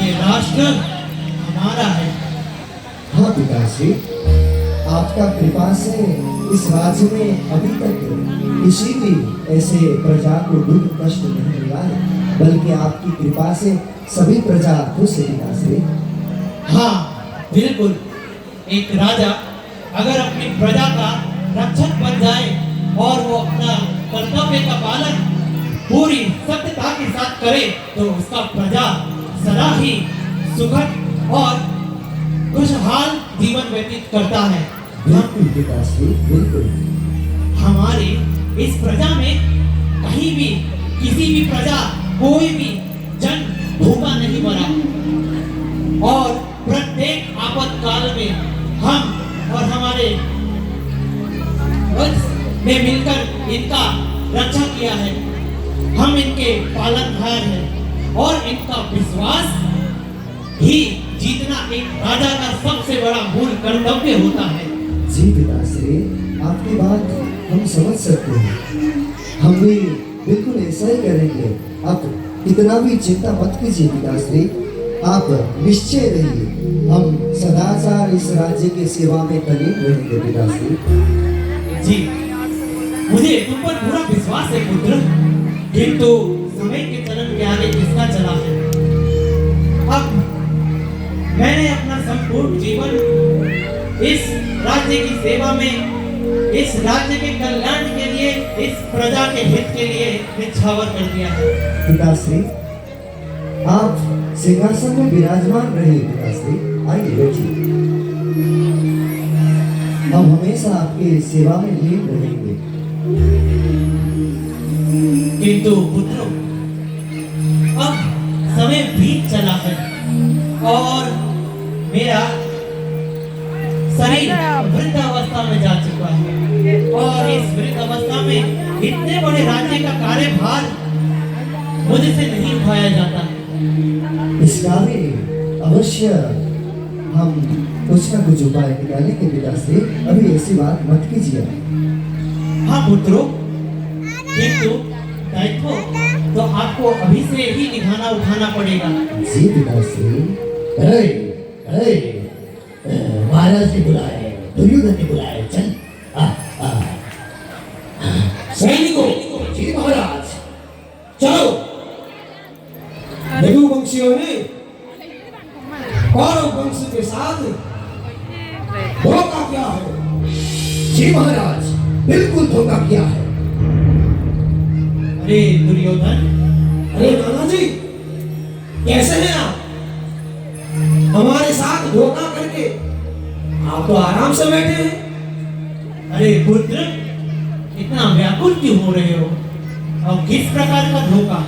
ये राष्ट्र हमारा है। हाँ पिताश्री, आपका कृपा से इस राज्य में अभी तक किसी भी ऐसे प्रजा को दुख कष्ट नहीं मिला है, बल्कि आपकी कृपा से सभी प्रजा खुश है पिताश्री। हाँ बिल्कुल, एक राजा अगर अपनी प्रजा का रक्षक बन जाए और वो अपना कर्तव्य का पालन पूरी सत्यता के साथ करे तो उसका प्रजा सदा ही सुखद और खुशहाल जीवन व्यतीत करता है। बिल्कुल पिताश्री, बिल्कुल। हमारी इस प्रजा में कहीं भी किसी भी प्रजा कोई भी जन भूखा नहीं मरा और प्रत्येक आपातकाल में हम और हमारे वंश ने मिलकर इनका रक्षा किया है। हम इनके पालनहार हैं और इनका विश्वास ही जीतना एक राजा का सबसे बड़ा मूल कर्तव्य होता है। जी पिताश्री, आपकी बात हम समझ सकते हैं। हम भी बिल्कुल ऐसा ही करेंगे। आप इतना भी चिंता मत कीजिए पिताश्री, आप निश्चय रहिए। हम सदाचार इस राज्य की सेवा में तल्लीन रहेंगे पिताश्री। जी, मुझे तुम पर पूरा विश्वास है पुत्र, किंतु समय के चलन के आगे किसका चला है। अब मैंने अपना संपूर्ण जीवन इस राज्य की सेवा में, इस राज्य के कल्याण के लिए, इस प्रजा के हित के लिए निछावर कर दिया है। पिताश्री, आप सिंहासन में विराजमान रहिए पिताश्री। आइए बैठिए। हम हमेशा आपकी सेवा में लीन रहेंगे। किंतु पुत्रों, अब समय बीत चला है और मेरा शरीर वृद्धावस्था में जा चुका है और इस वृद्धावस्था में इतने बड़े राज्य का कार्यभार मुझसे नहीं उठाया जाता। इसका भी अवश्य हम कुछ न कुछ उपाय निकालेंगे पिताश्री। अभी ऐसी बात मत कीजिए। हाँ पुत्रों, किंतु दायित्व तो आपको अभी से ही निभाना उठाना पड़ेगा। जी पिताश्री। महाराज ने बुलाए, दुर्योधन ने बुलाए, चल। सैनिकों, जी महाराज, चलो। रघुवंशियों ने कौरव वंश के साथ धोखा किया है। जी महाराज, बिल्कुल धोखा किया है। अरे दुर्योधन, अरे नाना जी, कैसे हैं आप? हमारे साथ धोखा करके आप तो आराम से बैठे हैं। अरे पुत्र, इतना व्याकुल क्यों हो रहे हो और किस प्रकार का धोखा,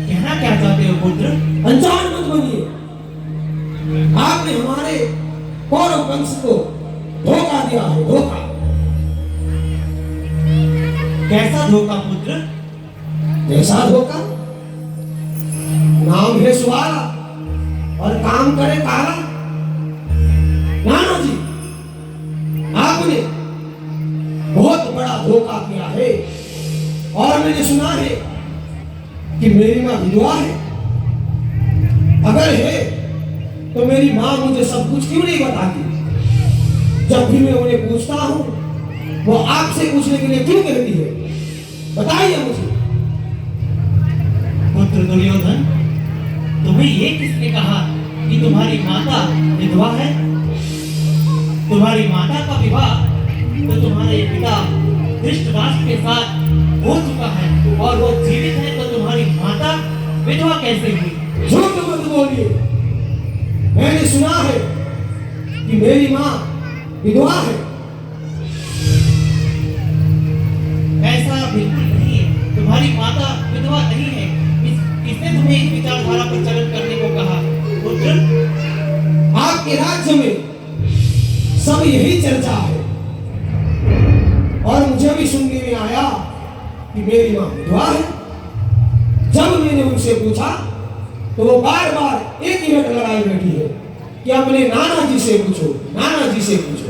कहना क्या चाहते हो पुत्र? अनजान मत बनिए। आपने हमारे कौरव वंश को धोखा दिया है, धोखा। कैसा धोखा पुत्र? कैसा धोखा? नाम है सुवाला और काम करे काला। नाना जी, आपने बहुत बड़ा धोखा किया है और मैंने सुना है कि मेरी माँ विधवा है। अगर है तो मेरी माँ मुझे सब कुछ क्यों नहीं बताती? जब भी मैं उन्हें पूछता हूँ वो आपसे पूछने के लिए क्यों कहती है? बताइए मुझे। पुत्र दुर्योधन, तुम्हें ये किसने कहा कि तुम्हारी माता विधवा है? तुम्हारी माता का विवाह तो तुम्हारे पिता धृतराष्ट्र के साथ हो चुका है और वो जीवित है, तो तुम्हारी माता विधवा कैसे हुई? झूठ मत बोलिए। मैंने सुना है कि मेरी माँ विधवा है। ऐसा बिल्कुल नहीं है, तुम्हारी माता विधवा नहीं है। किसने तुम्हें इस विचारधारा पर चलन करने को कहा? पुत्र, आपके राज्य में सब यही चर्चा है और मुझे भी सुनने में आया कि मेरी माँ विधवा है। जब मैंने उनसे पूछा तो वो बार बार एक ही रट लगाई बैठी है कि अपने नाना जी से पूछो, नाना जी से पूछो।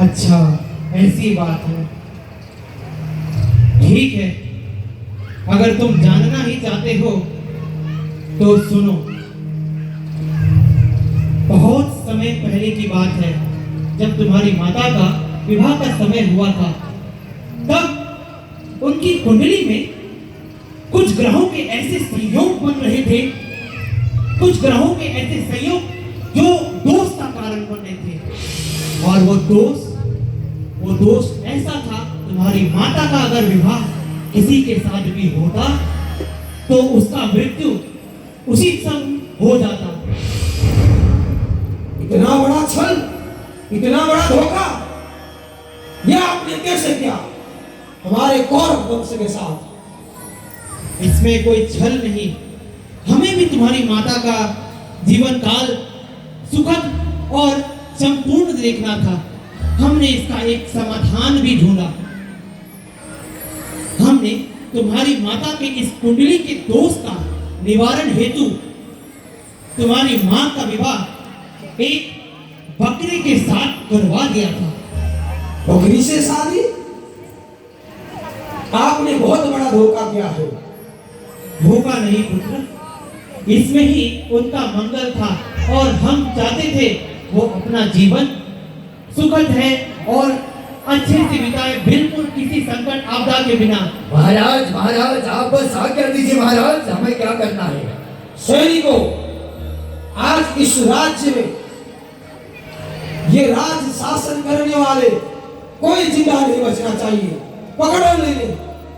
अच्छा, ऐसी बात है। ठीक है, अगर तुम जानना ही चाहते हो तो सुनो। बहुत समय पहले की बात है, जब तुम्हारी माता का विवाह का समय हुआ था, तब उनकी कुंडली में कुछ ग्रहों के ऐसे संयोग बन रहे थे, कुछ ग्रहों के ऐसे संयोग जो दोष का कारण बन रहे थे। और वो दोष ऐसा था, तुम्हारी माता का अगर विवाह किसी के साथ भी होता तो उसका मृत्यु उसी समय हो जाता। इतना बड़ा छल, इतना बड़ा धोखा, यह आपने कैसे किया हमारे कौरव वंश के साथ? इसमें कोई छल नहीं, हमें भी तुम्हारी माता का जीवन काल सुखद और संपूर्ण देखना था। हमने इसका एक समाधान भी ढूंढा। हमने तुम्हारी माता के इस कुंडली के दोष का निवारण हेतु तुम्हारी मां का विवाह एक बकरे के साथ करवा दिया था। बकरी से शादी? आपने बहुत बड़ा धोखा किया है। धोखा नहीं पुत्र, इसमें ही उनका मंगल था और हम चाहते थे वो अपना जीवन सुखद है और अच्छे से बिताए, बिल्कुल किसी संकट आपदा के बिना। महाराज महाराज आप बस आज्ञा दीजिए महाराज, हमें क्या करना है। सैनिकों, आज इस राज्य में ये राज शासन करने वाले कोई जिंदा नहीं बचना चाहिए। पकड़ो लेने,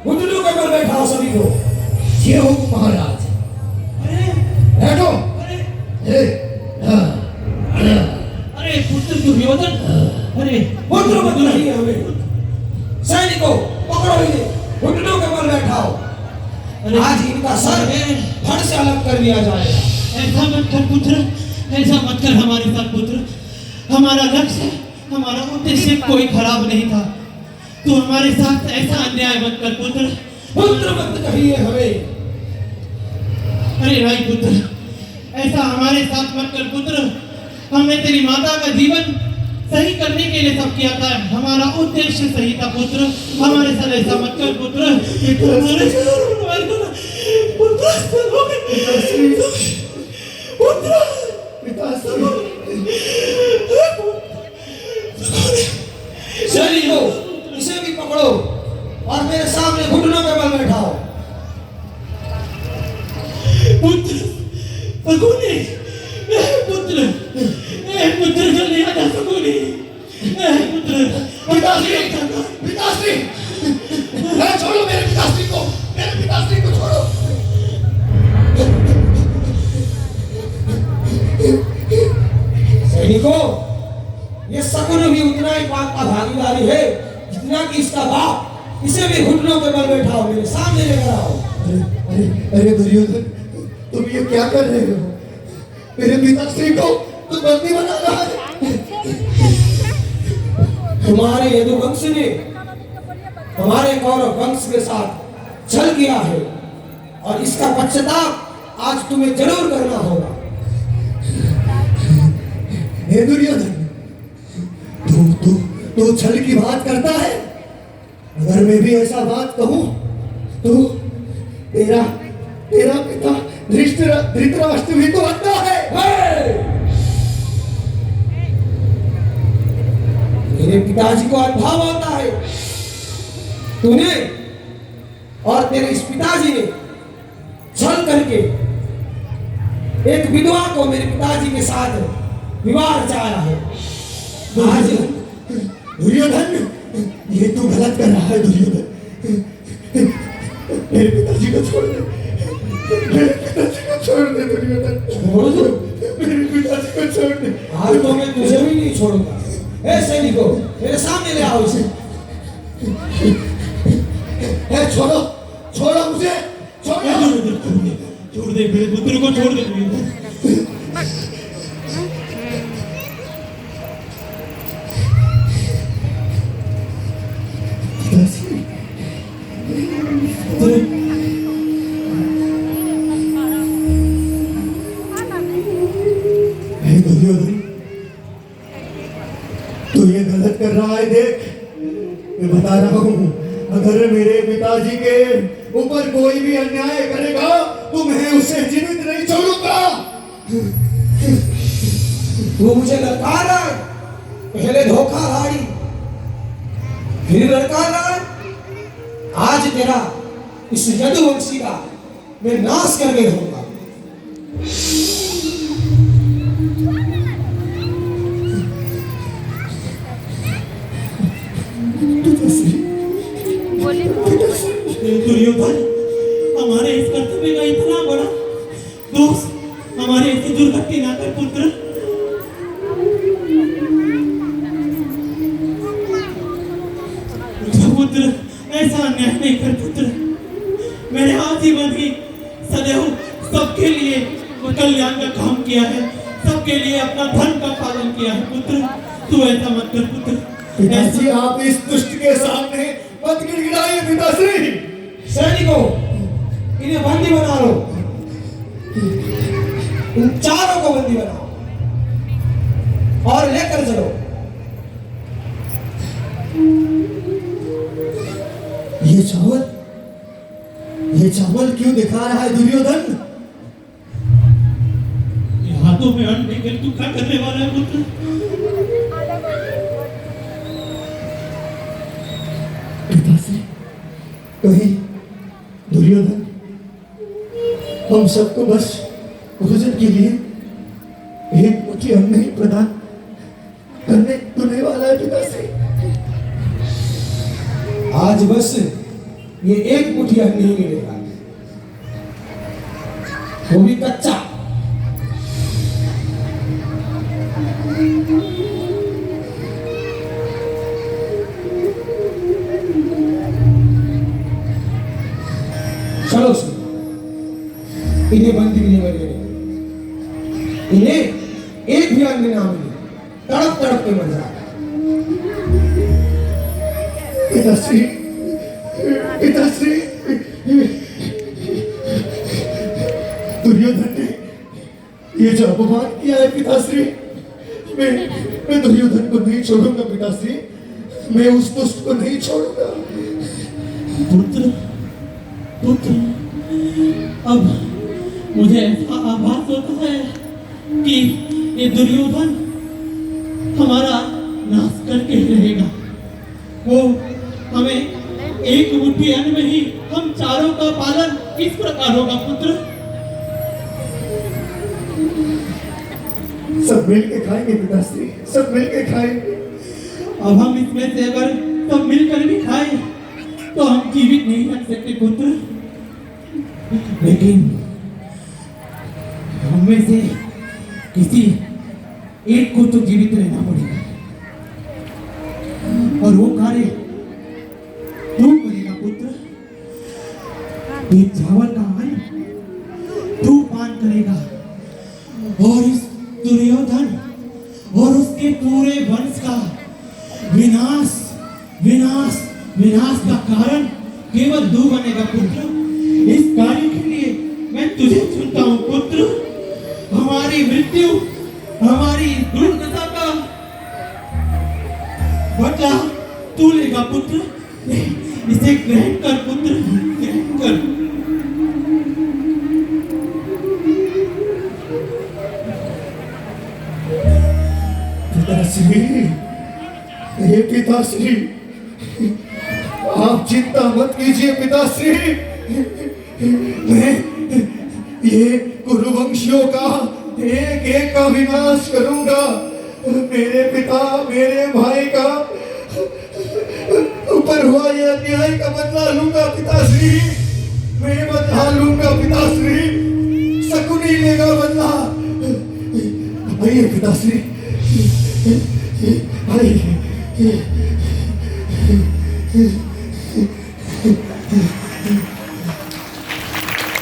घुटनों के पर बैठाओ सभी को। ये हो महाराज, अरे बैठो। अरे हाँ, हाँ। अरे पुत्र दुर्योधन, अरे पुत्र मत नहीं हमें। सैनिकों, पकड़ो इन्हें, घुटनों के पर बैठाओ। अरे आज इनका सर धड़ से अलग कर दिया जाएगा। ऐसा मत कर पुत्र, ऐसा मत कर हमारे साथ पुत्र। हमारा लक्ष्य, हमारा उद्देश्य कोई खराब नहीं था। तू हमारे साथ ऐसा अन्याय मत कर पुत्र। पुत्र मत कहिए हमें। अरे भाई पुत्र, ऐसा हमारे साथ मत कर पुत्र। हमने तेरी माता का जीवन सही करने के लिए सब किया था, हमारा उद्देश्य सही था पुत्र। हमारे साथ ऐसा मत कर पुत्र। हमारे चलिए इसे भी पकड़ो और मेरे सामने घुटनों पे बल बैठाओ। पुत्र सकुनी, पुत्र पुत्र जल्दी आ जा सकुनी। पुत्र पिताश्री, पिताश्री, छोड़ो मेरे पिताश्री को, मेरे पिताश्री को छोड़ो। सैनिकों, ये शकुन भी उतना ही पाप का भागीदारी है जितना कि इसका बाप। इसे भी घुटनों पे बल बैठाओ, मेरे सामने लेकर आओ। अरे दुर्योधन, तुम ये क्या कर रहे हो? मेरे पिताश्री को तुम बंदी बना रहा है। तुम्हारे यदुवंश ने हमारे कौरव वंश के साथ छल किया है और इसका पश्चाताप आज तुम्हें जरूर करना होगा। हे दुर्योधन, तू छल की बात करता है? अगर मैं भी ऐसा बात कहूं तो तेरा पिता धृतराष्ट्र भी तो अंधा है। मेरे पिताजी को अंधा होता है। तूने और तेरे इस पिताजी ने छल करके एक विधवा को मेरे पिताजी के साथ विवाह रचाया है। आज दुर्योधन, ये तू गलत कर रहा है दुर्योधन। मेरे पिताजी को छोड़ दे, मेरे पिताजी को छोड़ दे दुर्योधन। छोड़ दो? मेरे पिताजी को छोड़ दे। आज तो मैं तुझे भी नहीं छोड़ूंगा। ए सैनिकों, मेरे सामने ले आओ इसे। छोड़ो, छोड़ो मुझे, छोड़ो। छोड़ दे मेरे पुत्र को, छोड़ दे। दुर्योधन, तू ये गलत कर रहा है। देख, मैं बता रहा हूँ, अगर मेरे पिताजी के ऊपर कोई भी अन्याय करेगा तो मैं उसे जीवित नहीं छोड़ूंगा। तू मुझे ललकार रहा है, पहले धोखा हारी फिर ललकार रहा है। आज तेरा इस यदुवंशी का मैं नाश करके रहूंगा। दुर्योधन, हमारे इस कर्तव्य का इतना बड़ा दोष हमारे ऐसी दुर्गति ना कर पुत्र। पुत्र ऐसा अन्याय नहीं कर पुत्र। मैंने आजीवन ही सदैव सबके लिए कल्याण का काम किया है, सबके लिए अपना धर्म का पालन किया है पुत्र। तू ऐसा मत कर पुत्र। पिताश्री आप इस दुष्ट के सामने मत गिड़गिड़ाइए पिताश्री। सैनिकों, इन्हें बंदी बना लो, इन चारों को बंदी बनाओ और लेकर चलो। ये चावल क्यों दिखा रहा है दुर्योधन? ये हाथों में अन्न लेकर तू क्या करने वाला है पुत्र? पिताश्री, कहीं दुर्योधन हम सबको बस भोजन के लिए एक मुट्ठी अन्न ही प्रदान करने तो नहीं वाला है पिताश्री? आज बस ये एक मुट्ठी अन्न नहीं मिलेगा, वो भी कच्चा। चलो सुन, इन्हें बंदी नहीं बनेगा, इन्हें एक भी अन्न ना मिले, तड़प तड़प के मर जाए। पिताश्री, पिताश्री, दुर्योधन ने ये जो अपमान किया है पिताश्री, मैं दुर्योधन को नहीं छोड़ूंगा पिताश्री। मैं उस दुष्ट को नहीं छोड़ूंगा। पुत्र, पुत्र, अब मुझे ऐसा आभास होता है कि ये दुर्योधन हमारा नाश करके ही रहेगा। वो हमें एक मुट्ठी अन्न में ही हम चारों का पालन किस प्रकार होगा पुत्र? सब मिल के खाएंगे पिताश्री, सब मिल के खाएंगे। अब हम इसमें से अगर सब मिलकर भी खाएं तो हम जीवित नहीं रख सकते पुत्र। लेकिन हम में से किसी एक को तो जीवित रहना पड़ेगा और वो कार्य तू करेगा पुत्र। ये चावल का अन्न तू पान करेगा और इस दुर्योधन और उसके पूरे वंश का विनाश विनाश विनाश का कारण केवल तू बनेगा पुत्र। इस कार्य के लिए मैं तुझे चुनता हूँ पुत्र। हमारी मृत्यु, हमारी दुर्दशा का बदला तू लेगा पुत्र। इसे ग्रहण कर पुत्र, ग्रहण कर। पिताश्री, हे पिताश्री, आप चिंता मत कीजिए पिताश्री। मैं ये कुरुवंशियों का एक एक का विनाश करूंगा। मेरे पिता, मेरे भाई का ऊपर हुआ ये अन्याय का बदला लूंगा पिताश्री। मैं बदला लूंगा पिताश्री। शकुनी लेगा बदला। आइए पिताश्री, आइए।